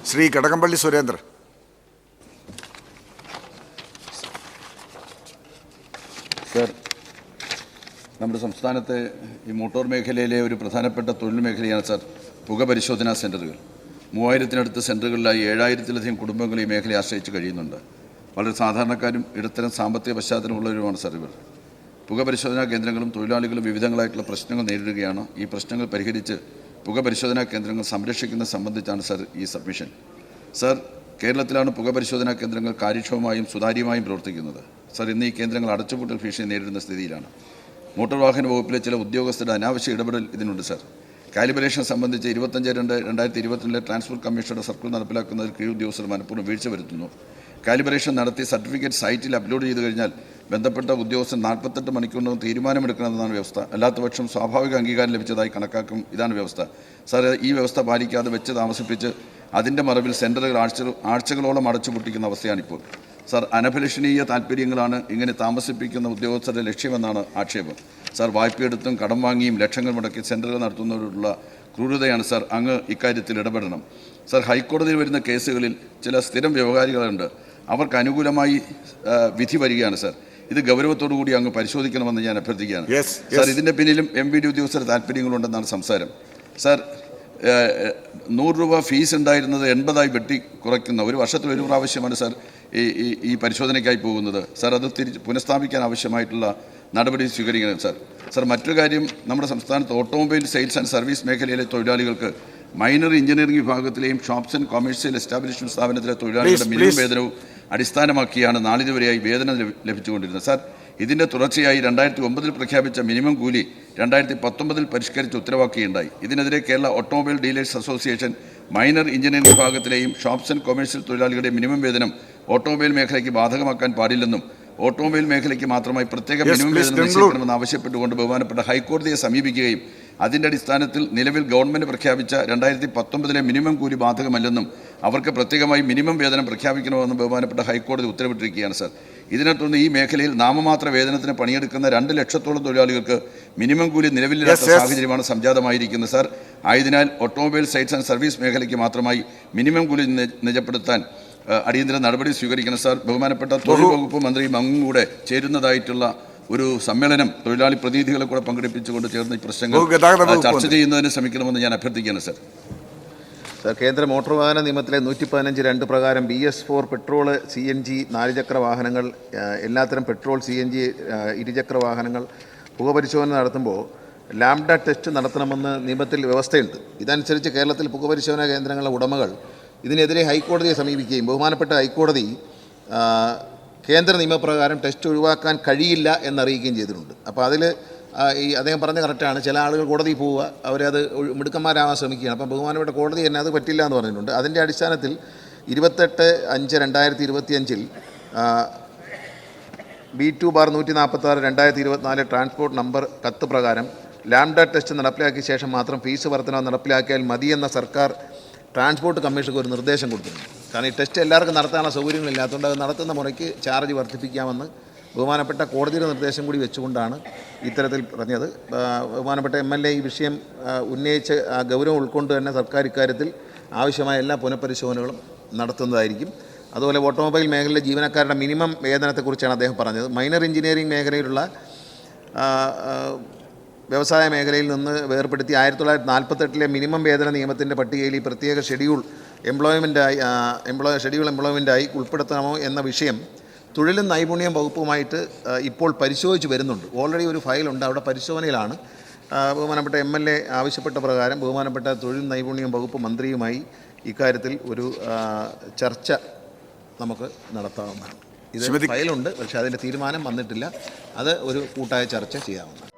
Shri Kadakampally Surendran. Sir, നമ്മുടെ സംസ്ഥാനത്തെ ഈ മോട്ടോർ മേഖലയിലെ ഒരു പ്രധാനപ്പെട്ട തൊഴിൽ മേഖലയാണ് സർ പുകപരിശോധനാ സെൻ്ററുകൾ. 3000-നടുത്ത് സെൻ്ററുകളിലായി 7000-ലധികം കുടുംബങ്ങൾ ഈ മേഖലയെ ആശ്രയിച്ച് കഴിയുന്നുണ്ട്. വളരെ സാധാരണക്കാരും ഇടത്തരം സാമ്പത്തിക പശ്ചാത്തലമുള്ളവരുമാണ് സർ ഇവർ. പുകപരിശോധനാ കേന്ദ്രങ്ങളും തൊഴിലാളികളും വിവിധങ്ങളായിട്ടുള്ള പ്രശ്നങ്ങൾ നേരിടുകയാണ്. ഈ പ്രശ്നങ്ങൾ പരിഹരിച്ച് പുകപരിശോധനാ കേന്ദ്രങ്ങൾ സംരക്ഷിക്കുന്നത് സംബന്ധിച്ചാണ് സർ ഈ സബ്മിഷൻ. സർ, കേരളത്തിലാണ് പുകപരിശോധനാ കേന്ദ്രങ്ങൾ കാര്യക്ഷമമായും സുതാര്യമായും പ്രവർത്തിക്കുന്നത്. സർ, ഇന്ന് ഈ കേന്ദ്രങ്ങൾ അടച്ചുപൂട്ടൽ ഭീഷണി നേരിടുന്ന സ്ഥിതിയിലാണ്. മോട്ടോർ വാഹന വകുപ്പിലെ ചില ഉദ്യോഗസ്ഥരുടെ അനാവശ്യ ഇടപെടൽ ഇതിനുണ്ട് സർ. കാലിബ്രേഷൻ സംബന്ധിച്ച് 25/2/2022 ട്രാൻസ്പോർട്ട് കമ്മീഷണറുടെ സർക്കിൾ നടപ്പിലാക്കുന്നതിൽ കീഴ് ഉദ്യോഗസ്ഥർ മനഃപൂർവ്വം വീഴ്ച വരുത്തുന്നു. കാലിബ്രേഷൻ നടത്തി സർട്ടിഫിക്കറ്റ് സൈറ്റിൽ അപ്ലോഡ് ചെയ്ത് കഴിഞ്ഞാൽ ബന്ധപ്പെട്ട ഉദ്യോഗസ്ഥൻ 48 മണിക്കൂറിനകം തീരുമാനമെടുക്കണമെന്നാണ് വ്യവസ്ഥ. അല്ലാത്തപക്ഷം സ്വാഭാവിക അംഗീകാരം ലഭിച്ചതായി കണക്കാക്കും. ഇതാണ് വ്യവസ്ഥ. സാർ, ഈ വ്യവസ്ഥ പാലിക്കാതെ വെച്ച് താമസിപ്പിച്ച് അതിൻ്റെ മറവിൽ സെൻ്ററുകൾ ആഴ്ചകളോളം അടച്ചുപൂട്ടിക്കുന്ന അവസ്ഥയാണിപ്പോൾ. സാർ, അനഭിലഷണീയ താല്പര്യങ്ങളാണ് ഇങ്ങനെ താമസിപ്പിക്കുന്ന ഉദ്യോഗസ്ഥരുടെ ലക്ഷ്യമെന്നാണ് ആക്ഷേപം. സാർ, വായ്പയെടുത്തും കടം വാങ്ങിയും ലക്ഷങ്ങൾ മുടക്കി സെൻ്ററുകൾ നടത്തുന്നവരോടുള്ള ക്രൂരതയാണ് സാർ. അങ്ങ് ഇക്കാര്യത്തിൽ ഇടപെടണം. സാർ, ഹൈക്കോടതിയിൽ വരുന്ന കേസുകളിൽ ചില സ്ഥിരം വ്യവഹാരികളുണ്ട്. അവർക്ക് അനുകൂലമായി വിധി വരികയാണ് സാർ. ഇത് ഗൗരവത്തോടുകൂടി അങ്ങ് പരിശോധിക്കണമെന്ന് ഞാൻ അഭ്യർത്ഥിക്കുകയാണ്. സാർ, ഇതിൻ്റെ പിന്നിലും MVD ഉദ്യോഗസ്ഥരുടെ താല്പര്യങ്ങളുണ്ടെന്നാണ് സംസാരം. സാർ, 100 രൂപ ഫീസ് ഉണ്ടായിരുന്നത് 80 വെട്ടി കുറയ്ക്കുന്ന ഒരു വർഷത്തിൽ ഒരു പ്രാവശ്യമാണ് സാർ ഈ പരിശോധനയ്ക്കായി പോകുന്നത്. സാർ, അത് പുനഃസ്ഥാപിക്കാൻ ആവശ്യമായിട്ടുള്ള നടപടി സ്വീകരിക്കണം സാർ. സാർ, മറ്റൊരു കാര്യം, നമ്മുടെ സംസ്ഥാനത്ത് ഓട്ടോമൊബൈൽ സെയിൽസ് ആൻഡ് സർവീസ് മേഖലയിലെ തൊഴിലാളികൾക്ക് മൈനർ എഞ്ചിനീയറിംഗ് വിഭാഗത്തിലെയും ഷോപ്സ് ആൻഡ് കൊമേഴ്സ്യൽ എസ്റ്റാബ്ലിഷ്മെന്റ് സ്ഥാപനത്തിലെ തൊഴിലാളികളുടെ മിനിമം വേതനവും അടിസ്ഥാനമാക്കിയാണ് നാളിതുവരെയായി വേതനം ലഭിച്ചുകൊണ്ടിരുന്നത്. സാർ, ഇതിൻ്റെ തുടർച്ചയായി 2009 പ്രഖ്യാപിച്ച മിനിമം കൂലി 2019 പരിഷ്കരിച്ച് ഉത്തരവാക്കുകയുണ്ടായി. ഇതിനെതിരെ Kerala automobile dealers association minor engineering വിഭാഗത്തിലെയും ഷോപ്സ് ആൻഡ് കൊമേഴ്സ്യൽ തൊഴിലാളികളുടെ മിനിമം വേതനം ഓട്ടോമൊബൈൽ മേഖലയ്ക്ക് ബാധകമാക്കാൻ പാടില്ലെന്നും ഓട്ടോമൊബൈൽ മേഖലയ്ക്ക് മാത്രമായി പ്രത്യേക മിനിമം വേതനം നിശ്ചയിക്കണമെന്ന് ആവശ്യപ്പെട്ടുകൊണ്ട് ബഹുമാനപ്പെട്ട ഹൈക്കോടതിയെ സമീപിക്കുകയും അതിൻ്റെ അടിസ്ഥാനത്തിൽ നിലവിൽ ഗവൺമെൻറ് പ്രഖ്യാപിച്ച 2019 മിനിമം കൂലി ബാധകമല്ലെന്നും അവർക്ക് പ്രത്യേകമായി മിനിമം വേതനം പ്രഖ്യാപിക്കണമെന്നും ബഹുമാനപ്പെട്ട ഹൈക്കോടതി ഉത്തരവിട്ടിരിക്കുകയാണ് സാർ. ഇതിനെ തുടർന്ന് ഈ മേഖലയിൽ നാമമാത്ര വേതനത്തിന് പണിയെടുക്കുന്ന 2 ലക്ഷത്തോളം തൊഴിലാളികൾക്ക് മിനിമം കൂലി നിലവിലില്ലാത്ത സാഹചര്യമാണ് സംജാതമായിരിക്കുന്നത് സാർ. ആയതിനാൽ ഓട്ടോമൊബൈൽ സൈറ്റ്സ് ആൻഡ് സർവീസ് മേഖലയ്ക്ക് മാത്രമായി മിനിമം കൂലി നിജപ്പെടുത്താൻ അടിയന്തര നടപടി സ്വീകരിക്കണം സാർ. ബഹുമാനപ്പെട്ട തൊഴിൽ വകുപ്പ് മന്ത്രിയും അങ്ങും കൂടെ ചേരുന്നതായിട്ടുള്ള ഒരു സമ്മേളനം തൊഴിലാളി പ്രതിനിധികളെ കൂടെ പങ്കെടുപ്പിച്ചുകൊണ്ട് ചേർന്ന് ഈ പ്രശ്നങ്ങൾ ചർച്ച ചെയ്യുന്നതിന് ശ്രമിക്കണമെന്ന് ഞാൻ അഭ്യർത്ഥിക്കുകയാണ് സാർ. സാർ, കേന്ദ്ര മോട്ടോർ വാഹന നിയമത്തിലെ 115(2) പ്രകാരം BS4 പെട്രോൾ, CNG 4 ചക്ര വാഹനങ്ങൾ, എല്ലാത്തരം പെട്രോൾ, CNG ഇരുചക്ര വാഹനങ്ങൾ പുകപരിശോധന നടത്തുമ്പോൾ ലാംഡ ടെസ്റ്റ് നടത്തണമെന്ന് നിയമത്തിൽ വ്യവസ്ഥയുണ്ട്. ഇതനുസരിച്ച് കേരളത്തിൽ പുകപരിശോധനാ കേന്ദ്രങ്ങളുടെ ഉടമകൾ ഇതിനെതിരെ ഹൈക്കോടതിയെ സമീപിക്കുകയും ബഹുമാനപ്പെട്ട ഹൈക്കോടതി കേന്ദ്ര നിയമപ്രകാരം ടെസ്റ്റ് ഒഴിവാക്കാൻ കഴിയില്ല എന്നറിയിക്കുകയും ചെയ്തിട്ടുണ്ട്. അപ്പോൾ അതിൽ ഈ അദ്ദേഹം പറഞ്ഞ കറക്റ്റാണ്. ചില ആളുകൾ കോടതിയിൽ പോവുക, അവരത് മിടുക്കന്മാരാവാൻ ശ്രമിക്കുകയാണ്. അപ്പം ബഹുമാനപ്പെട്ട കോടതി തന്നെ അത് പറ്റില്ല എന്ന് പറഞ്ഞിട്ടുണ്ട്. അതിൻ്റെ അടിസ്ഥാനത്തിൽ 28/5/2025 B2/146/2024 ട്രാൻസ്പോർട്ട് നമ്പർ 10 പ്രകാരം ലാംഡ ടെസ്റ്റ് നടപ്പിലാക്കിയ ശേഷം മാത്രം ഫീസ് വർധന നടപ്പിലാക്കിയാൽ മതിയെന്ന സർക്കാർ ട്രാൻസ്പോർട്ട് കമ്മീഷർക്ക് ഒരു നിർദ്ദേശം കൊടുത്തിട്ടുണ്ട്. കാരണം ഈ ടെസ്റ്റ് എല്ലാവർക്കും നടത്താനുള്ള സൗകര്യങ്ങളില്ലാത്തതുകൊണ്ട് അത് നടത്തുന്ന മുറയ്ക്ക് ചാർജ് വർദ്ധിപ്പിക്കാമെന്ന് ബഹുമാനപ്പെട്ട കോടതിയുടെ നിർദ്ദേശം കൂടി വെച്ചുകൊണ്ടാണ് ഇത്തരത്തിൽ പറഞ്ഞത്. ബഹുമാനപ്പെട്ട MLA ഈ വിഷയം ഉന്നയിച്ച് ഗൗരവം ഉൾക്കൊണ്ട് തന്നെ സർക്കാർ ഇക്കാര്യത്തിൽ ആവശ്യമായ എല്ലാ പുനഃപരിശോധനകളും നടത്തുന്നതായിരിക്കും. അതുപോലെ ഓട്ടോമൊബൈൽ മേഖലയിലെ ജീവനക്കാരുടെ മിനിമം വേതനത്തെക്കുറിച്ചാണ് അദ്ദേഹം പറഞ്ഞത്. മൈനർ എഞ്ചിനീയറിംഗ് മേഖലയിലുള്ള വ്യവസായ മേഖലയിൽ നിന്ന് വേർപ്പെടുത്തി 1948 മിനിമം വേതന നിയമത്തിൻ്റെ പട്ടികയിൽ ഈ പ്രത്യേക ഷെഡ്യൂൾ എംപ്ലോയ്മെൻറ്റായി ഉൾപ്പെടുത്തണമോ എന്ന വിഷയം തൊഴിലും നൈപുണ്യം വകുപ്പുമായിട്ട് ഇപ്പോൾ പരിശോധിച്ച് വരുന്നുണ്ട്. ഓൾറെഡി ഒരു ഫയലുണ്ട്, അവിടെ പരിശോധനയിലാണ്. ബഹുമാനപ്പെട്ട MLA ആവശ്യപ്പെട്ട പ്രകാരം ബഹുമാനപ്പെട്ട തൊഴിൽ നൈപുണ്യം വകുപ്പ് മന്ത്രിയുമായി ഇക്കാര്യത്തിൽ ഒരു ചർച്ച നമുക്ക് നടത്താവുന്നതാണ്. ഇത് ഫയലുണ്ട്, പക്ഷേ അതിൻ്റെ തീരുമാനം വന്നിട്ടില്ല. അത് ഒരു കൂട്ടായ ചർച്ച ചെയ്യാവുന്നതാണ്.